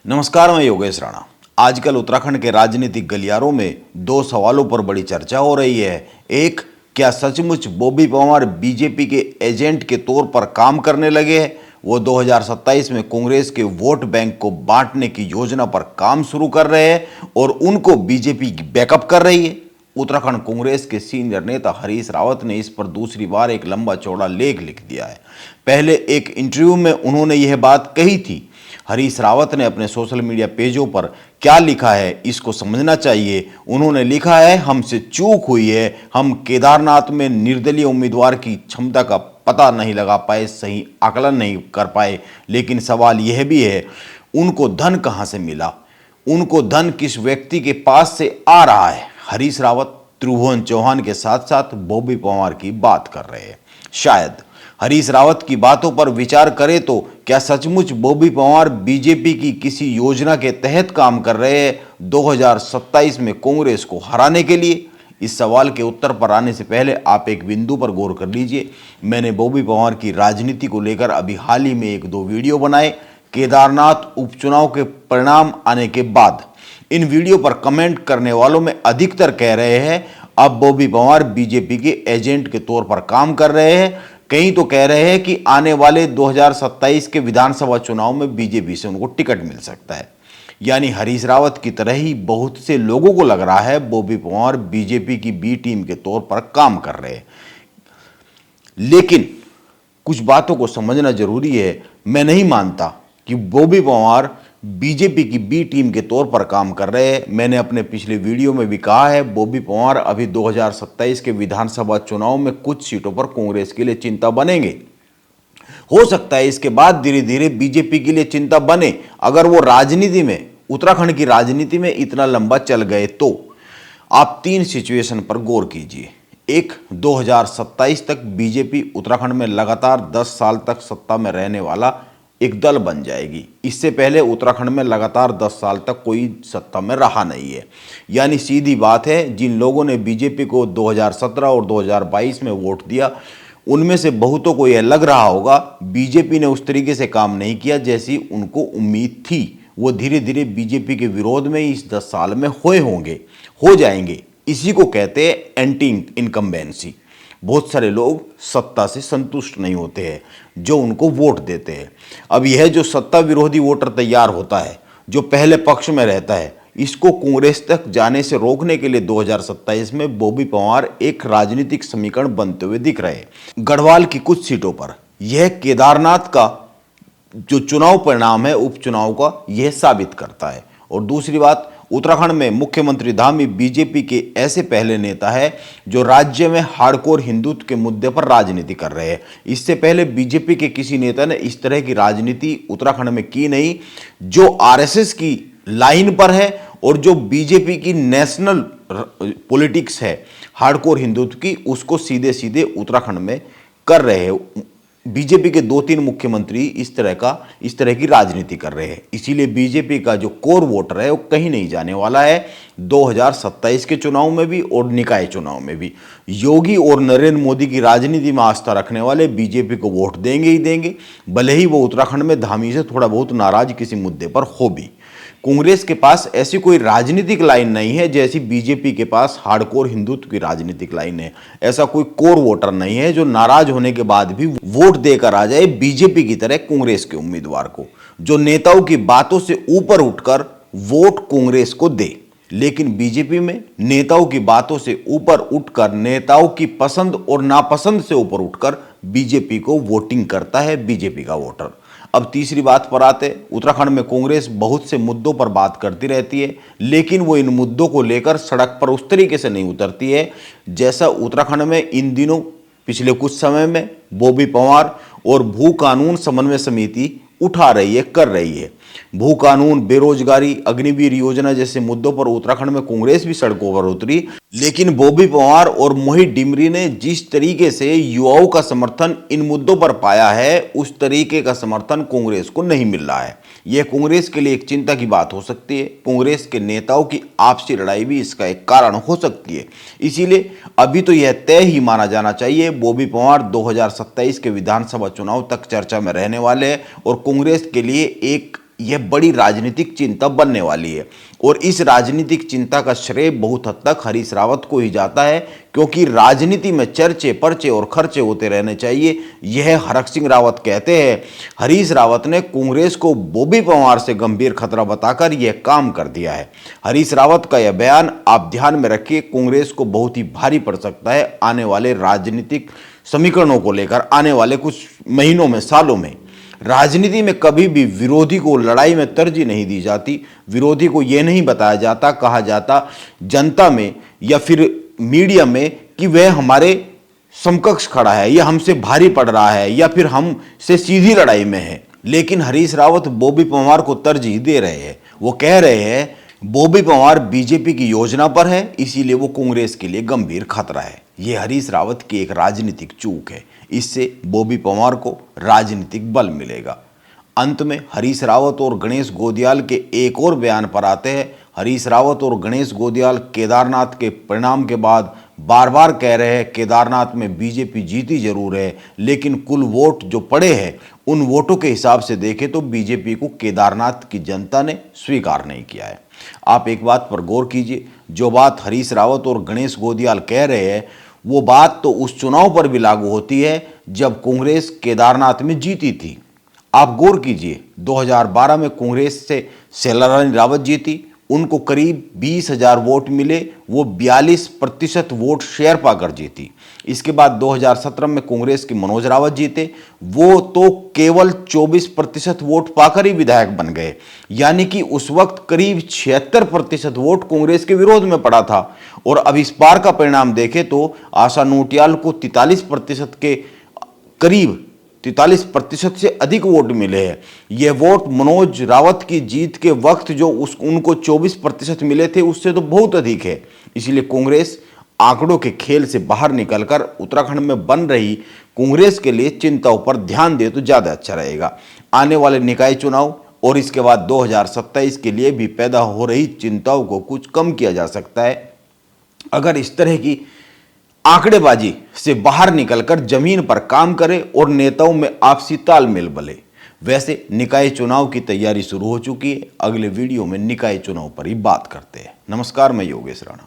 नमस्कार, मैं योगेश राणा। आजकल उत्तराखंड के राजनीतिक गलियारों में दो सवालों पर बड़ी चर्चा हो रही है। एक, क्या सचमुच बॉबी पंवार बीजेपी के एजेंट के तौर पर काम करने लगे हैं? वो 2027 में कांग्रेस के वोट बैंक को बांटने की योजना पर काम शुरू कर रहे हैं और उनको बीजेपी बैकअप कर रही है। उत्तराखंड कांग्रेस के सीनियर नेता हरीश रावत ने इस पर दूसरी बार एक लंबा चौड़ा लेख लिख दिया है। पहले एक इंटरव्यू में उन्होंने यह बात कही थी। हरीश रावत ने अपने सोशल मीडिया पेजों पर क्या लिखा है, इसको समझना चाहिए। उन्होंने लिखा है, हमसे चूक हुई है, हम केदारनाथ में निर्दलीय उम्मीदवार की क्षमता का पता नहीं लगा पाए, सही आकलन नहीं कर पाए। लेकिन सवाल यह भी है, उनको धन कहां से मिला, उनको धन किस व्यक्ति के पास से आ रहा है। हरीश रावत त्रिभुवन चौहान के साथ साथ बॉबी पंवार की बात कर रहे हैं। शायद हरीश रावत की बातों पर विचार करें तो क्या सचमुच बॉबी पंवार बीजेपी की किसी योजना के तहत काम कर रहे हैं 2027 में कांग्रेस को हराने के लिए? इस सवाल के उत्तर पर आने से पहले आप एक बिंदु पर गौर कर लीजिए। मैंने बॉबी पंवार की राजनीति को लेकर अभी हाल ही में एक दो वीडियो बनाए। केदारनाथ उपचुनाव के परिणाम आने के बाद इन वीडियो पर कमेंट करने वालों में अधिकतर कह रहे हैं अब बॉबी पंवार बीजेपी के एजेंट के तौर पर काम कर रहे हैं। कई तो कह रहे हैं कि आने वाले 2027 के विधानसभा चुनाव में बीजेपी से उनको टिकट मिल सकता है। यानी हरीश रावत की तरह ही बहुत से लोगों को लग रहा है बॉबी पंवार बीजेपी की बी टीम के तौर पर काम कर रहे हैं। लेकिन कुछ बातों को समझना जरूरी है। मैं नहीं मानता कि बॉबी पंवार बीजेपी की बी टीम के तौर पर काम कर रहे हैं। मैंने अपने पिछले वीडियो में भी कहा है, बॉबी पंवार अभी 2027 के विधानसभा चुनाव में कुछ सीटों पर कांग्रेस के लिए चिंता बनेंगे। हो सकता है इसके बाद धीरे धीरे बीजेपी के लिए चिंता बने। अगर वो राजनीति में, उत्तराखंड की राजनीति में इतना लंबा चल गए तो आप तीन सिचुएशन पर गौर कीजिए। एक, 2027 तक बीजेपी उत्तराखंड में लगातार 10 साल तक सत्ता में रहने वाला एक दल बन जाएगी। इससे पहले उत्तराखंड में लगातार 10 साल तक कोई सत्ता में रहा नहीं है। यानी सीधी बात है, जिन लोगों ने बीजेपी को 2017 और 2022 में वोट दिया, उनमें से बहुतों को यह लग रहा होगा बीजेपी ने उस तरीके से काम नहीं किया जैसी उनको उम्मीद थी। वो धीरे धीरे बीजेपी के विरोध में इस 10 साल में हो जाएंगे। इसी को कहते हैं एंटी इनकम्बेंसी। बहुत सारे लोग सत्ता से संतुष्ट नहीं होते हैं जो उनको वोट देते हैं। अब यह जो सत्ता विरोधी वोटर तैयार होता है, जो पहले पक्ष में रहता है, इसको कांग्रेस तक जाने से रोकने के लिए 2027 में बॉबी पंवार एक राजनीतिक समीकरण बनते हुए दिख रहे हैं। गढ़वाल की कुछ सीटों पर यह केदारनाथ का जो चुनाव परिणाम है उपचुनाव का, यह साबित करता है। और दूसरी बात, उत्तराखंड में मुख्यमंत्री धामी बीजेपी के ऐसे पहले नेता है जो राज्य में हार्डकोर हिंदुत्व के मुद्दे पर राजनीति कर रहे हैं। इससे पहले बीजेपी के किसी नेता ने इस तरह की राजनीति उत्तराखंड में की नहीं, जो आरएसएस की लाइन पर है और जो बीजेपी की नेशनल पॉलिटिक्स है हार्डकोर हिंदुत्व की, उसको सीधे सीधे उत्तराखंड में कर रहे हैं। बीजेपी के 2-3 मुख्यमंत्री इस तरह की राजनीति कर रहे हैं। इसीलिए बीजेपी का जो कोर वोटर है वो कहीं नहीं जाने वाला है 2027 के चुनाव में भी और निकाय चुनाव में भी। योगी और नरेंद्र मोदी की राजनीति में आस्था रखने वाले बीजेपी को वोट देंगे ही देंगे, भले ही वो उत्तराखंड में धामी से थोड़ा बहुत नाराज किसी मुद्दे पर हो भी। कांग्रेस के पास ऐसी कोई राजनीतिक लाइन नहीं है जैसी बीजेपी के पास हार्डकोर हिंदुत्व की राजनीतिक लाइन है। ऐसा कोई कोर वोटर नहीं है जो नाराज होने के बाद भी वोट देकर आ जाए बीजेपी की तरह कांग्रेस के उम्मीदवार को, जो नेताओं की बातों से ऊपर उठकर वोट कांग्रेस को दे। लेकिन बीजेपी में नेताओं की बातों से ऊपर उठकर, नेताओं की पसंद और नापसंद से ऊपर उठकर बीजेपी को वोटिंग करता है बीजेपी का वोटर। अब तीसरी बात पर आते, उत्तराखंड में कांग्रेस बहुत से मुद्दों पर बात करती रहती है, लेकिन वो इन मुद्दों को लेकर सड़क पर उस तरीके से नहीं उतरती है जैसा उत्तराखंड में इन दिनों पिछले कुछ समय में बॉबी पंवार और भू कानून समन्वय समिति उठा रही है, कर रही है। भू कानून, बेरोजगारी, अग्निवीर योजना जैसे मुद्दों पर उत्तराखंड में कांग्रेस भी सड़कों पर उतरी, लेकिन बॉबी पंवार और मोहित डिमरी ने जिस तरीके से युवाओं का समर्थन इन मुद्दों पर पाया है, उस तरीके का समर्थन कांग्रेस को नहीं मिल रहा है। यह कांग्रेस के लिए एक चिंता की बात हो सकती है। कांग्रेस के नेताओं की आपसी लड़ाई भी इसका एक कारण हो सकती है। इसीलिए अभी तो यह तय ही माना जाना चाहिए बॉबी पंवार 2027 के विधानसभा चुनाव तक चर्चा में रहने वाले हैं और कांग्रेस के लिए एक यह बड़ी राजनीतिक चिंता बनने वाली है और इस राजनीतिक चिंता का श्रेय बहुत हद तक हरीश रावत को ही जाता है, क्योंकि राजनीति में चर्चे पर्चे और खर्चे होते रहने चाहिए, यह हरक सिंह रावत कहते हैं। हरीश रावत ने कांग्रेस को बॉबी पंवार से गंभीर खतरा बताकर यह काम कर दिया है। हरीश रावत का यह बयान आप ध्यान में रखिए, कांग्रेस को बहुत ही भारी पड़ सकता है आने वाले राजनीतिक समीकरणों को लेकर, आने वाले कुछ महीनों में, सालों में। राजनीति में कभी भी विरोधी को लड़ाई में तरजीह नहीं दी जाती। विरोधी को यह नहीं बताया जाता, कहा जाता जनता में या फिर मीडिया में कि वह हमारे समकक्ष खड़ा है या हमसे भारी पड़ रहा है या फिर हमसे सीधी लड़ाई में है। लेकिन हरीश रावत बॉबी पंवार को तरजीह दे रहे हैं। वो कह रहे हैं बॉबी पंवार बीजेपी की योजना पर है, इसीलिए वो कांग्रेस के लिए गंभीर खतरा है। ये हरीश रावत की एक राजनीतिक चूक है, इससे बॉबी पंवार को राजनीतिक बल मिलेगा। अंत में हरीश रावत और गणेश गोदियाल के एक और बयान पर आते हैं। हरीश रावत और गणेश गोदियाल केदारनाथ के परिणाम के बाद बार बार कह रहे हैं केदारनाथ में बीजेपी जीती जरूर है, लेकिन कुल वोट जो पड़े हैं उन वोटों के हिसाब से देखें तो बीजेपी को केदारनाथ की जनता ने स्वीकार नहीं किया है। आप एक बात पर गौर कीजिए, जो बात हरीश रावत और गणेश गोदियाल कह रहे हैं वो बात तो उस चुनाव पर भी लागू होती है जब कांग्रेस केदारनाथ में जीती थी। आप गौर कीजिए, 2012 में कांग्रेस से शैलारानी रावत जीती, उनको करीब 20,000 वोट मिले, वो 42% वोट शेयर पाकर जीती। इसके बाद 2017 में कांग्रेस के मनोज रावत जीते, वो तो केवल 24% वोट पाकर ही विधायक बन गए, यानी कि उस वक्त करीब 76% वोट कांग्रेस के विरोध में पड़ा था। और अब इस बार का परिणाम देखें तो आशा नोटियाल को 43% के करीब 43% से अधिक वोट मिले हैं। यह वोट मनोज रावत की जीत के वक्त जो उनको 24% मिले थे उससे तो बहुत अधिक है। इसलिए कांग्रेस आंकड़ों के खेल से बाहर निकलकर उत्तराखंड में बन रही कांग्रेस के लिए चिंताओं पर ध्यान दे तो ज़्यादा अच्छा रहेगा। आने वाले निकाय चुनाव और इसके बाद 2027 के लिए भी पैदा हो रही चिंताओं को कुछ कम किया जा सकता है अगर इस तरह की आंकड़ेबाजी से बाहर निकलकर जमीन पर काम करे और नेताओं में आपसी तालमेल बने। वैसे निकाय चुनाव की तैयारी शुरू हो चुकी है। अगले वीडियो में निकाय चुनाव पर ही बात करते हैं। नमस्कार, मैं योगेश राणा।